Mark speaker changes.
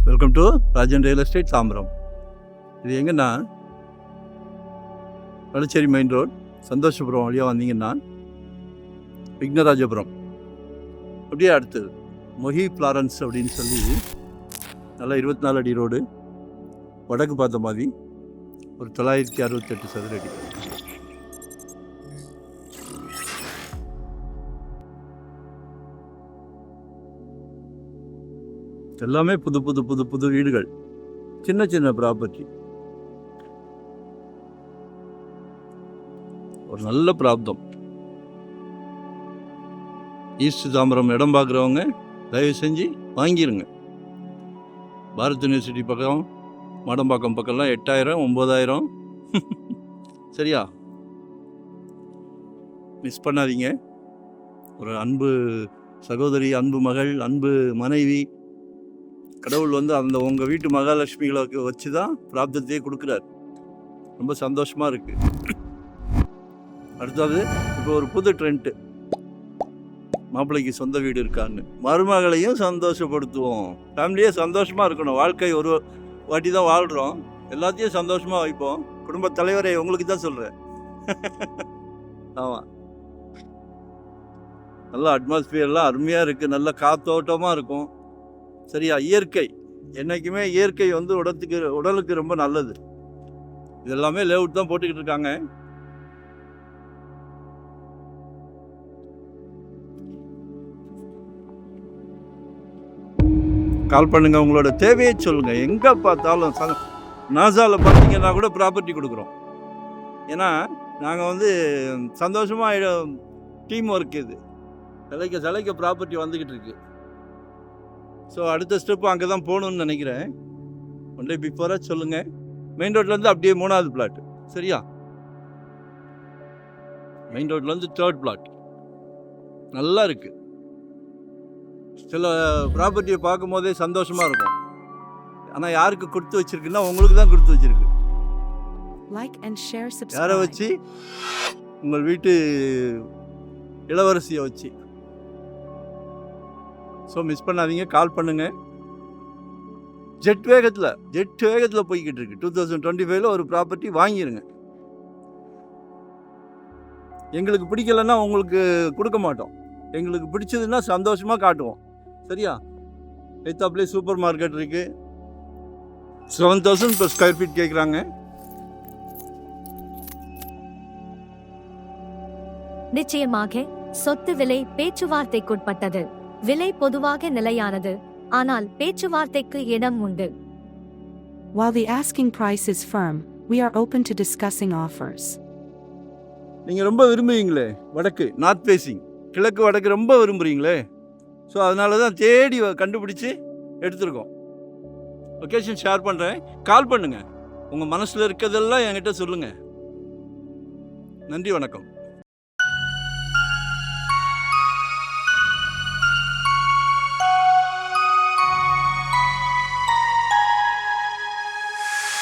Speaker 1: Welcome to Rajan real estate Tambaram. இது எங்கன்னா Vadasery main road Santhoshapuram வழியாக வந்தீங்கன்னா விக்னராஜபுரம் அப்படியே அடுத்தது மொஹி ஃப்ளாரன்ஸ் அப்படின்னு சொல்லி நல்லா 24 அடி ரோடு, வடக்கு பார்த்த மாதிரி, ஒரு 968 சதுர அடி. எல்லாமே புது புது புது புது வீடுகள், சின்ன சின்ன ப்ராப்பர்ட்டி, ஒரு நல்ல பிராப்தம். ஈஸ்ட் தாம்பரம் இடம் பார்க்குறவங்க தயவு செஞ்சு வாங்கிடுங்க. பாரத் யூனிவர்சிட்டி பக்கம், மாடம்பாக்கம் பக்கம்லாம் 8000 9000 சரியா? மிஸ் பண்ணாதீங்க. ஒரு அன்பு சகோதரி, அன்பு மகள், அன்பு மனைவி, கடவுள் அந்த உங்கள் வீட்டு மகாலட்சுமிகளை வச்சு தான் பிராப்தத்தையே கொடுக்குறாரு. ரொம்ப சந்தோஷமாக இருக்குது. அடுத்தது இப்போ ஒரு புது ட்ரெண்ட்டு, மாப்பிள்ளைக்கு சொந்த வீடு இருக்கான்னு, மருமகளையும் சந்தோஷப்படுத்துவோம். ஃபேமிலியே சந்தோஷமாக இருக்கணும். வாழ்க்கை ஒரு வாட்டி தான் வாழ்கிறோம், எல்லாத்தையும் சந்தோஷமாக வைப்போம். குடும்ப தலைவரை உங்களுக்கு தான் சொல்கிறேன். ஆமாம், நல்லா அட்மாஸ்பியர்லாம் அருமையாக இருக்குது, நல்ல காத்தோட்டமாக இருக்கும். சரியா? இயற்கை, என்றைக்குமே இயற்கை உடலுக்கு ரொம்ப நல்லது. இதெல்லாமே லேஅவுட் தான் போட்டுக்கிட்டு இருக்காங்க. கால் பண்ணுங்க, உங்களோட தேவையை சொல்லுங்க. எங்கே பார்த்தாலும் நாசாவில் பார்த்தீங்கன்னா கூட ப்ராப்பர்ட்டி கொடுக்குறோம். ஏன்னா நாங்கள் சந்தோஷமாக டீம் ஒர்க், இது சிலைக்க ப்ராப்பர்ட்டி வந்துக்கிட்டு இருக்கு. ஸோ அடுத்த ஸ்டெப்பு அங்கே தான் போகணுன்னு நினைக்கிறேன். ஒன் டே பிஃபோராக சொல்லுங்கள். மெயின் ரோட்லேருந்து அப்படியே 3வது பிளாட். சரியா? மெயின் ரோட்லேருந்து 3rd பிளாட் நல்லா இருக்குது. சில ப்ராப்பர்ட்டியை பார்க்கும் போதே சந்தோஷமாக இருக்கும். ஆனால் யாருக்கு கொடுத்து வச்சிருக்குன்னா உங்களுக்கு தான் கொடுத்து வச்சிருக்கு. யாரை வச்சு? உங்கள் வீட்டு இளவரசியை வச்சு. ஸோ மிஸ் பண்ணாதீங்க, கால் பண்ணுங்கள். ஜெட் வேகத்தில் போய்கிட்டு இருக்கு. 2025 ஒரு ப்ராப்பர்ட்டி வாங்கிடுங்க. எங்களுக்கு பிடிக்கலைன்னா உங்களுக்கு கொடுக்க மாட்டோம். எங்களுக்கு பிடிச்சதுன்னா சந்தோஷமாக காட்டுவோம். சரியா? எத்தாப்லே சூப்பர் மார்க்கெட் இருக்குது. 7000 per ஸ்கொயர் ஃபீட் கேட்குறாங்க.
Speaker 2: நிச்சயமாக சொத்து விலை பேச்சுவார்த்தைக்குட்பட்டது. விலை பொதுவாக நிலையானது, ஆனால் பேச்சுவார்த்தைக்கு இடம் உண்டு.
Speaker 3: While the asking price is firm, we are open to discussing offers.
Speaker 1: நீங்கள் ரொம்ப விரும்புவீங்களே வடக்கு, நார்த் ஃபேசிங், கிழக்கு வடக்கு ரொம்ப விரும்புகிறீங்களே. ஸோ அதனால தான் தேடி கண்டுபிடிச்சி எடுத்துருக்கோம். லொக்கேஷன் ஷேர் பண்ணுறேன், கால் பண்ணுங்கள். உங்கள் மனசில் இருக்கிறதெல்லாம் என்கிட்ட சொல்லுங்கள். நன்றி, வணக்கம்.